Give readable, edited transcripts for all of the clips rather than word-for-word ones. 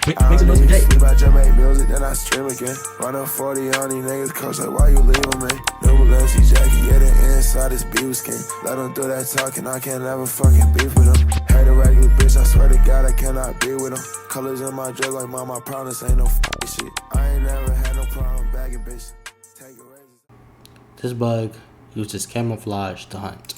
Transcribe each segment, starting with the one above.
Make some noise for Jay. Sleep out your make music, then I stream again. Run up 40 on these niggas, coach like, why you leaving me? New Balenci jacket, yeah, the inside is beaver skin. Let them do that talking, I can't ever fucking beef with them. Hate a regular bitch, I swear to God, I cannot be with them. Colors in my dress like mom, I promise ain't no f***ing shit. I ain't never had no problem bagging bitch. Take a razor. This bug uses camouflage to hunt.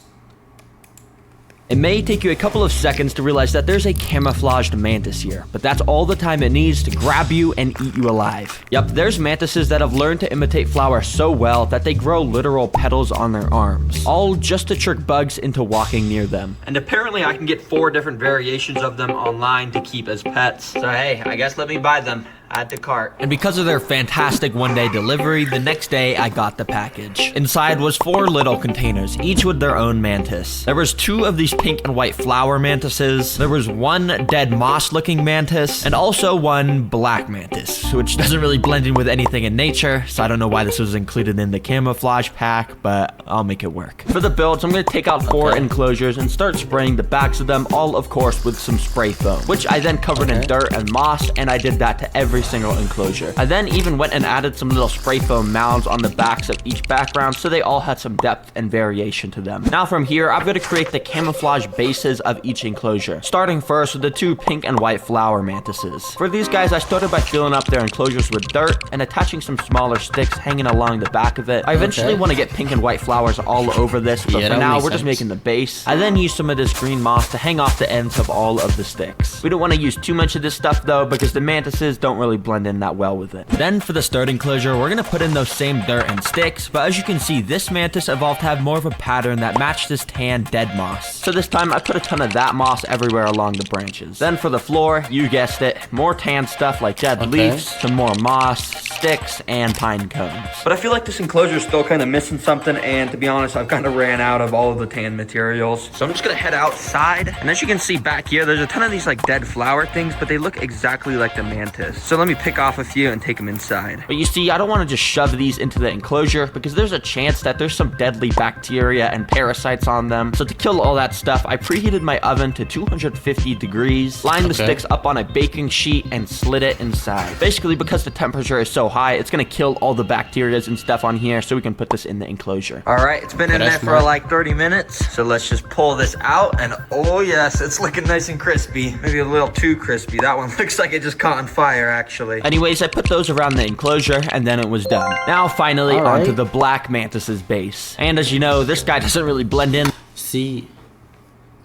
It may take you a couple of seconds to realize that there's a camouflaged mantis here, but that's all the time it needs to grab you and eat you alive. Yep, there's mantises that have learned to imitate flowers so well that they grow literal petals on their arms, all just to trick bugs into walking near them. And apparently I can get 4 different variations of them online to keep as pets. So hey, I guess let me buy them. Add to cart. And because of their fantastic one-day delivery, the next day I got the package. Inside was 4 little containers, each with their own mantis. There was 2 of these pink and white flower mantises. There was 1 dead moss-looking mantis, and also 1 black mantis, which doesn't really blend in with anything in nature, so I don't know why this was included in the camouflage pack, but I'll make it work. For the builds, I'm gonna take out 4 enclosures and start spraying the backs of them, all of course with some spray foam, which I then covered in dirt and moss, and I did that to every single enclosure. I then even went and added some little spray foam mounds on the backs of each background so they all had some depth and variation to them. Now from here, I'm going to create the camouflage bases of each enclosure, starting first with the 2 pink and white flower mantises. For these guys, I started by filling up their enclosures with dirt and attaching some smaller sticks hanging along the back of it. I eventually want to get pink and white flowers all over this, but for now, we're just making the base. I then used some of this green moss to hang off the ends of all of the sticks. We don't want to use too much of this stuff though, because the mantises don't really blend in that well with it. Then for the start enclosure, we're gonna put in those same dirt and sticks, but as you can see, this mantis evolved to have more of a pattern that matched this tan dead moss. So this time I put a ton of that moss everywhere along the branches. Then for the floor, you guessed it, more tan stuff like dead leaves, some more moss, sticks, and pine cones. But I feel like this enclosure is still kind of missing something, and to be honest, I've kind of ran out of all of the tan materials. So I'm just gonna head outside, and as you can see back here, there's a ton of these like dead flower things, but they look exactly like the mantis. So let me pick off a few and take them inside. But you see, I don't want to just shove these into the enclosure because there's a chance that there's some deadly bacteria and parasites on them. So to kill all that stuff, I preheated my oven to 250 degrees, lined the sticks up on a baking sheet, and slid it inside. Basically, because the temperature is so high, it's gonna kill all the bacteria and stuff on here, so we can put this in the enclosure. All right, it's been in there for like 30 minutes, so let's just pull this out, and oh yes, it's looking nice and crispy. Maybe a little too crispy. That one looks like it just caught on fire, actually. Anyways, I put those around the enclosure, and then it was done. Now, finally, onto the black mantis's base. And as you know, this guy doesn't really blend in. See,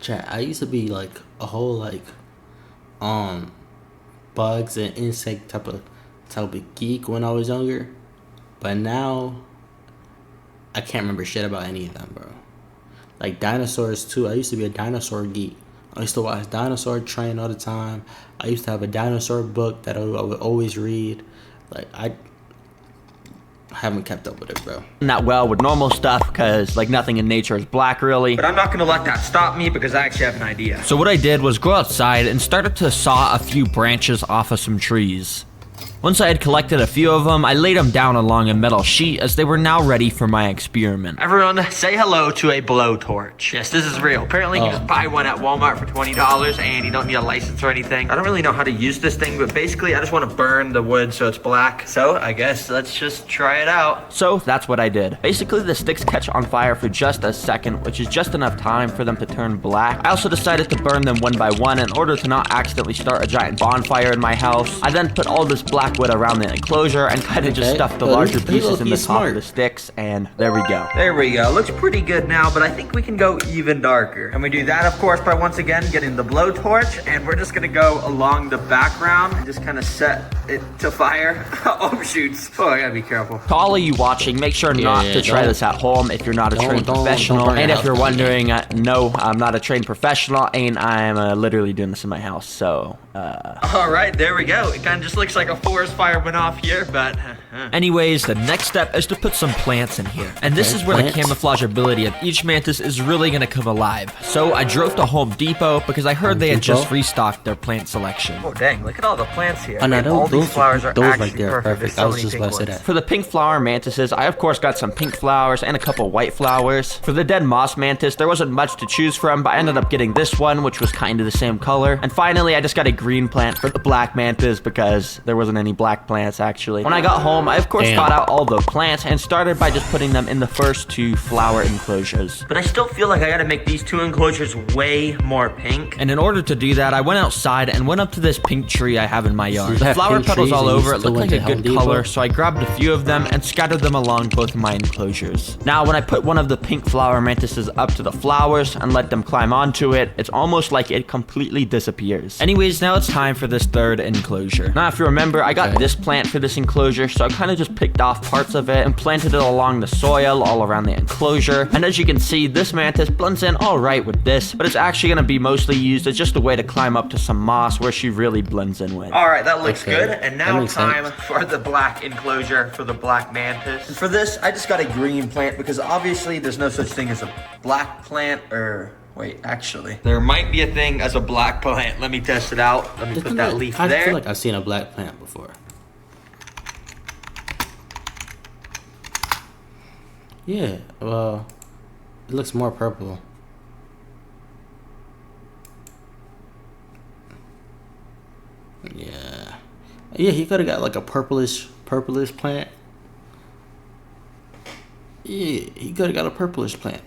chat, I used to be like a whole like bugs and insect type of geek when I was younger, but now I can't remember shit about any of them, bro. Like dinosaurs too. I used to be a dinosaur geek. I used to watch Dinosaur Train all the time. I used to have a dinosaur book that I would always read. Like, I haven't kept up with it, bro. Not well with normal stuff, because like nothing in nature is black really. But I'm not gonna let that stop me because I actually have an idea. So what I did was go outside and started to saw a few branches off of some trees. Once I had collected a few of them, I laid them down along a metal sheet as they were now ready for my experiment. Everyone, say hello to a blowtorch. Yes, this is real. Apparently, you can just buy one at Walmart for $20 and you don't need a license or anything. I don't really know how to use this thing, but basically, I just want to burn the wood so it's black. So I guess let's just try it out. So that's what I did. Basically, the sticks catch on fire for just a second, which is just enough time for them to turn black. I also decided to burn them one by one in order to not accidentally start a giant bonfire in my house. I then put all this black wood around the enclosure and kind of just stuffed the larger pieces in the top of the sticks, and there we go. There we go. Looks pretty good now, but I think we can go even darker. And we do that, of course, by once again getting the blowtorch, and we're just gonna go along the background and just kind of set it to fire. Oh, shoots. Oh, I gotta be careful. To all of you watching, make sure not to try this at home if you're not a trained professional. And if you're wondering, no, I'm not a trained professional, and I'm literally doing this in my house, so, All right, there we go. It kind of just looks like a where his fire went off here, but... Anyways, the next step is to put some plants in here. And this is where the camouflage ability of each mantis is really gonna come alive. So I drove to Home Depot because I heard they had just restocked their plant selection. Oh dang, look at all the plants here. Oh, no, all these flowers are actually right there, perfect. I was just about to say that. For the pink flower mantises, I of course got some pink flowers and a couple white flowers. For the dead moss mantis, there wasn't much to choose from, but I ended up getting this one, which was kind of the same color. And finally, I just got a green plant for the black mantis because there wasn't any black plants actually. When I got home, I of course got out all the plants and started by just putting them in the first 2 flower enclosures. But I still feel like I gotta make these 2 enclosures way more pink. And in order to do that, I went outside and went up to this pink tree I have in my yard. The flower petals all over, it looked like a good color, so I grabbed a few of them and scattered them along both of my enclosures. Now, when I put one of the pink flower mantises up to the flowers and let them climb onto it, it's almost like it completely disappears. Anyways, now it's time for this 3rd enclosure. Now, if you remember, I got this plant for this enclosure, so I kind of just picked off parts of it and planted it along the soil all around the enclosure. And as you can see, this mantis blends in all right with this, but it's actually going to be mostly used as just a way to climb up to some moss where she really blends in with. All right, that looks good. And now time for the black enclosure for the black mantis. And for this, I just got a green plant because obviously there's no such thing as a black plant or... Wait, actually, there might be a thing as a black plant. Let me test it out. Let me put that leaf there. I feel like I've seen a black plant before. Yeah, well, it looks more purple. Yeah. Yeah, he could have got like a purplish plant. Yeah, he could have got a purplish plant.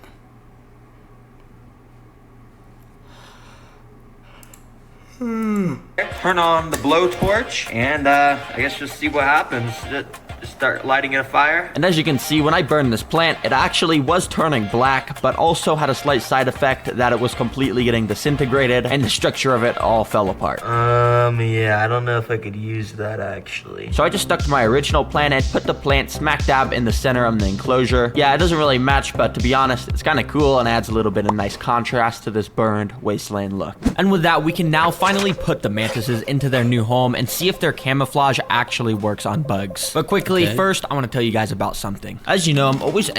Turn on the blowtorch and I guess just see what happens. Just start lighting a fire. And as you can see, when I burned this plant, it actually was turning black, but also had a slight side effect that it was completely getting disintegrated and the structure of it all fell apart. Yeah, I don't know if I could use that actually. So I just stuck to my original plan and put the plant smack dab in the center of the enclosure. Yeah, it doesn't really match, but to be honest, it's kind of cool and adds a little bit of nice contrast to this burned wasteland look. And with that, we can now finally put the mantises into their new home and see if their camouflage actually works on bugs. But quickly, first, I want to tell you guys about something. As you know, I'm always so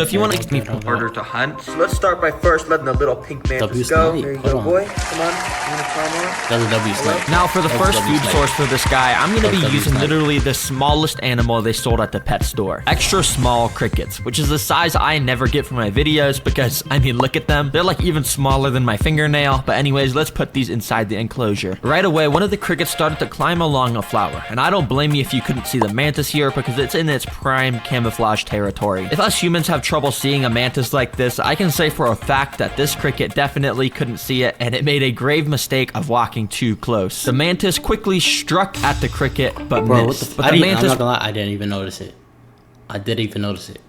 if you want to get me harder to hunt, so let's start by first letting the little pink mantis go. There you go, boy. Come on. You want to climb on? Now, for the first food source for this guy, I'm going to be using literally the smallest animal they sold at the pet store. Extra small crickets, which is the size I never get for my videos because, I mean, look at them. They're like even smaller than my fingernail. But anyways, let's put these inside the enclosure. Right away, one of the crickets started to climb along a flower. And I don't blame you if you couldn't see the mantis here because it's in its prime camouflage territory. If us humans have trouble seeing a mantis like this, I can say for a fact that this cricket definitely couldn't see it and it made a grave mistake of walking too close. The mantis quickly struck at the cricket but missed. But the mantis, I'm not gonna lie, I didn't even notice it. I didn't even notice it.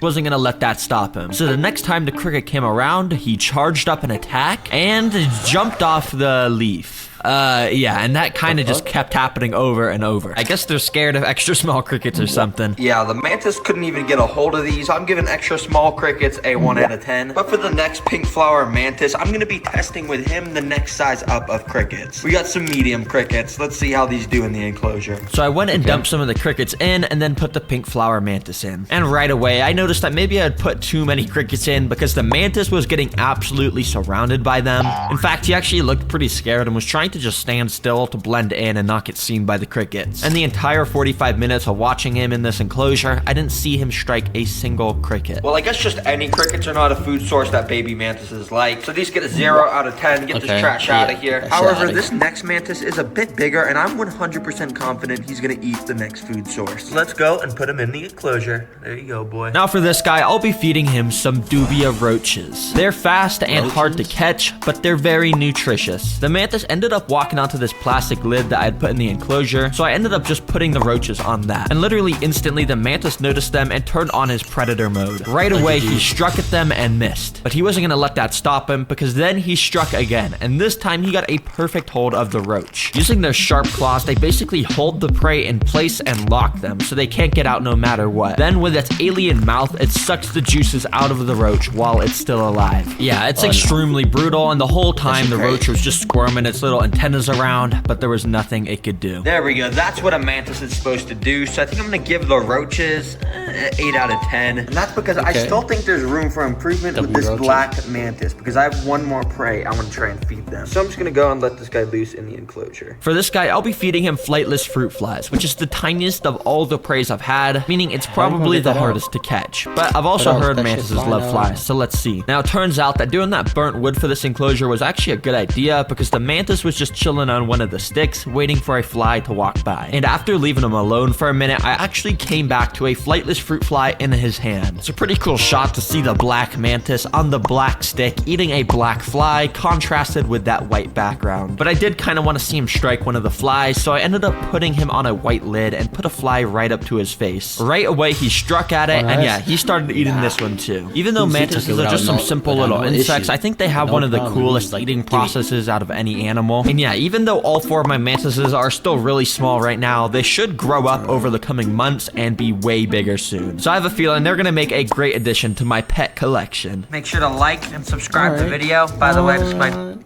wasn't gonna let that stop him. So the next time the cricket came around, he charged up an attack and jumped off the leaf. Yeah, and that kind of just kept happening over and over. I guess they're scared of extra small crickets or something. Yeah, the mantis couldn't even get a hold of these. I'm giving extra small crickets a 1 out of 10. But for the next pink flower mantis, I'm gonna be testing with him the next size up of crickets. We got some medium crickets. Let's see how these do in the enclosure. So I went and dumped some of the crickets in and then put the pink flower mantis in. And right away, I noticed that maybe I had put too many crickets in because the mantis was getting absolutely surrounded by them. In fact, he actually looked pretty scared and was trying to just stand still to blend in and not get seen by the crickets. And the entire 45 minutes of watching him in this enclosure, I didn't see him strike a single cricket. Well, I guess just any crickets are not a food source that baby mantises like. So these get a 0 out of 10. Get this trash out of here. However, this next mantis is a bit bigger and I'm 100% confident he's gonna eat the next food source. Let's go and put him in the enclosure. There you go, boy. Now for this guy, I'll be feeding him some dubia roaches. They're fast and hard to catch, but they're very nutritious. The mantis ended up walking onto this plastic lid that I had put in the enclosure, so I ended up just putting the roaches on that. And literally instantly, the mantis noticed them and turned on his predator mode. Right away, he struck at them and missed. But he wasn't gonna let that stop him because then he struck again, and this time he got a perfect hold of the roach. Using their sharp claws, they basically hold the prey in place and lock them so they can't get out no matter what. Then with its alien mouth, it sucks the juices out of the roach while it's still alive. Yeah, it's extremely brutal, and the whole time the roach was just squirming its little antennas around, but there was nothing it could do. There we go. That's what a mantis is supposed to do. So I think I'm gonna give the roaches 8 out of 10. And that's because I still think there's room for improvement with this black mantis, because I have one more prey I want to try and feed them. So I'm just gonna go and let this guy loose in the enclosure. For this guy, I'll be feeding him flightless fruit flies, which is the tiniest of all the preys I've had, meaning it's probably the hardest to catch. But I've also heard mantises love flies, so let's see. Now it turns out that doing that burnt wood for this enclosure was actually a good idea, because the mantis was just chilling on one of the sticks waiting for a fly to walk by. And after leaving him alone for a minute, I actually came back to a flightless fruit fly in his hand. It's a pretty cool shot to see the black mantis on the black stick eating a black fly contrasted with that white background. But I did kind of want to see him strike one of the flies, so I ended up putting him on a white lid and put a fly right up to his face. Right away he struck at it, and yeah, he started eating this one too. Even though mantises are just some simple little insects, I think they have one of the coolest eating processes out of any animal. And yeah, even though all 4 of my mantises are still really small right now, they should grow up over the coming months and be way bigger soon. So I have a feeling they're gonna make a great addition to my pet collection. Make sure to like and subscribe to the video. By the way, this is my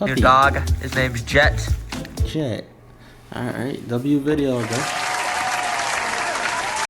new dog. His name's Jet. Alright, W video, bro.